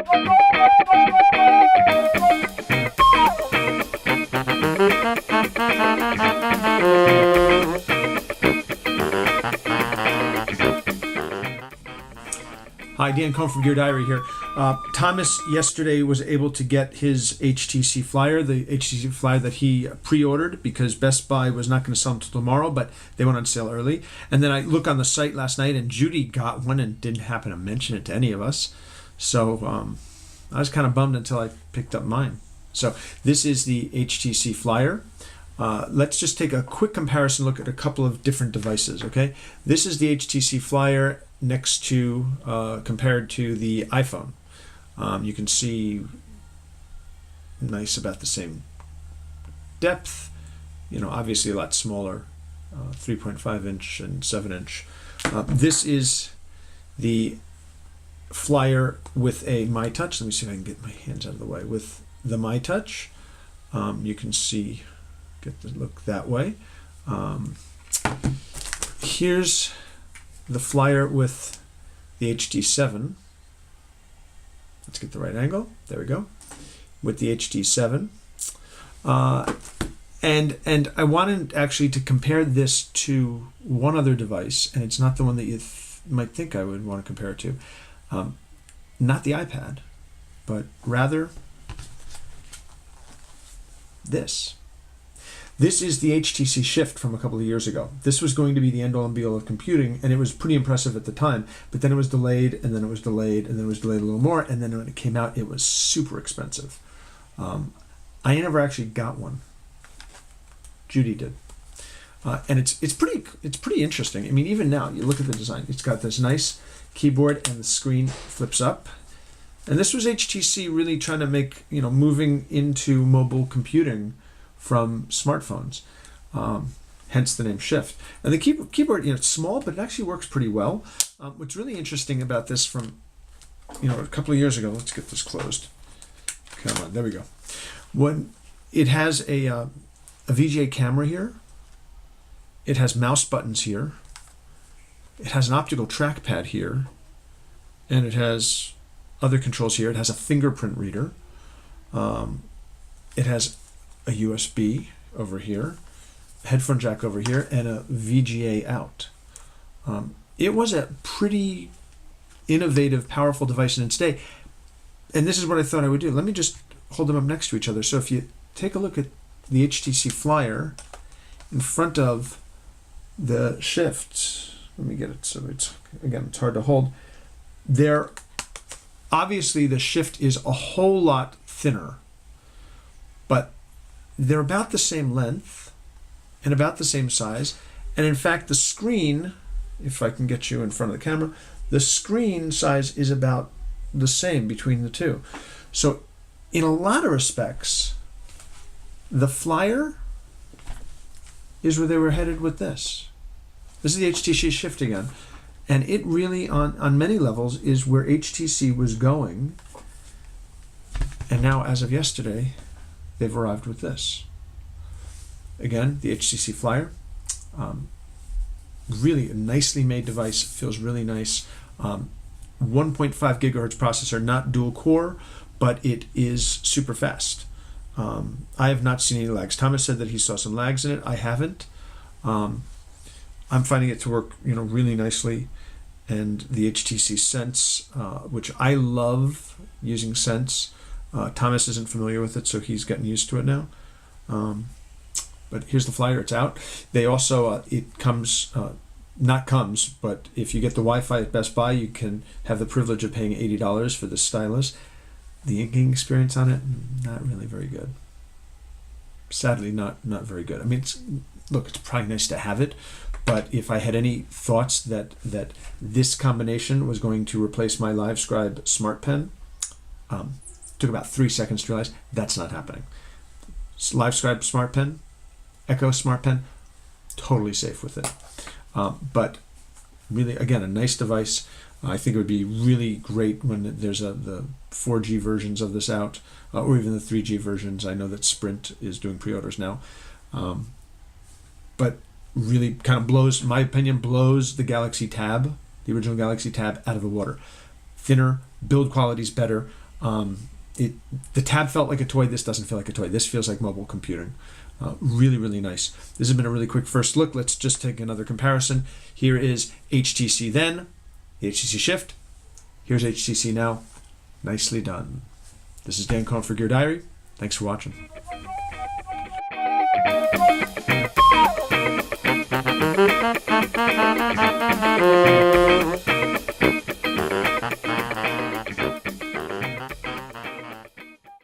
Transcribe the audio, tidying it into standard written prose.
Hi, Dan Cohn from Gear Diary here. Thomas yesterday was able to get his HTC Flyer, the HTC Flyer that he pre-ordered because Best Buy was not going to sell them until tomorrow, but they went on sale early. And then I looked on the site last night and Judy got one and didn't happen to mention it to any of us. So I was kind of bummed until I picked up mine. So this is the HTC Flyer. Let's just take a quick comparison look at a couple of different devices, okay? This is the HTC Flyer next to, compared to the iPhone. You can see nice about the same depth, you know, obviously a lot smaller, 3.5 inch and 7 inch. This is the Flyer with a MyTouch. Let me see if I can get my hands out of the way. With the MyTouch, you can see, get the look that way. Here's the Flyer with the HD7. Let's get the right angle. There we go. With the HD7. And I wanted actually to compare this to one other device, and it's not the one that you might think I would want to compare it to. Not the iPad, but rather this. This is the HTC Shift from a couple of years ago. This was going to be the end-all and be-all of computing, and it was pretty impressive at the time, but then it was delayed, and then it was delayed, and then it was delayed a little more, and then when it came out, it was super expensive. I never actually got one. Judy did. And it's pretty interesting. I mean, even now, you look at the design. It's got this nice keyboard, and the screen flips up. And this was HTC really trying to make, you know, moving into mobile computing from smartphones, hence the name Shift. And the keyboard, you know, it's small, but it actually works pretty well. What's really interesting about this from, you know, a couple of years ago, let's get this closed. Come on, there we go. When it has a VGA camera here, it has mouse buttons here, it has an optical trackpad here, and it has other controls here. It has a fingerprint reader. It has a USB over here, a headphone jack over here, and a VGA out. It was a pretty innovative, powerful device in its day. And this is what I thought I would do. Let me just hold them up next to each other. So if you take a look at the HTC Flyer in front of the Shift, let me get it so it's, again, it's hard to hold. There, obviously the Shift is a whole lot thinner, but they're about the same length and about the same size. And in fact, the screen, if I can get you in front of the camera, the screen size is about the same between the two. So in a lot of respects, the Flyer is where they were headed with this. This is the HTC Shift again. And it really, on many levels, is where HTC was going. And now, as of yesterday, they've arrived with this. Again, the HTC Flyer. Really a nicely made device, feels really nice. 1.5 gigahertz processor, not dual core, but it is super fast. I have not seen any lags. Thomas said that he saw some lags in it. I haven't. I'm finding it to work, you know, really nicely. And the HTC Sense, which I love using Sense. Thomas isn't familiar with it, so he's getting used to it now. But here's the Flyer, it's out. They also, it comes, not comes, but if you get the Wi-Fi at Best Buy, you can have the privilege of paying $80 for this stylus. The inking experience on it, not really very good. Sadly, not very good. I mean, look, it's probably nice to have it, but if I had any thoughts that this combination was going to replace my LiveScribe Smart Pen, took about 3 seconds to realize that's not happening. LiveScribe Smart Pen, Echo Smart Pen, totally safe with it. But really, again, a nice device. I think it would be really great when there's the 4G versions of this out, or even the 3G versions. I know that Sprint is doing pre-orders now. But really kind of blows, in my opinion, blows the Galaxy Tab, the original Galaxy Tab, out of the water. Thinner, build quality's better. The tab felt like a toy. This doesn't feel like a toy. This feels like mobile computing. Really, really nice. This has been a really quick first look. Let's just take another comparison. Here is HTC then, the HTC Shift. Here's HTC now. Nicely done. This is Dan Cohen for Gear Diary. Thanks for watching.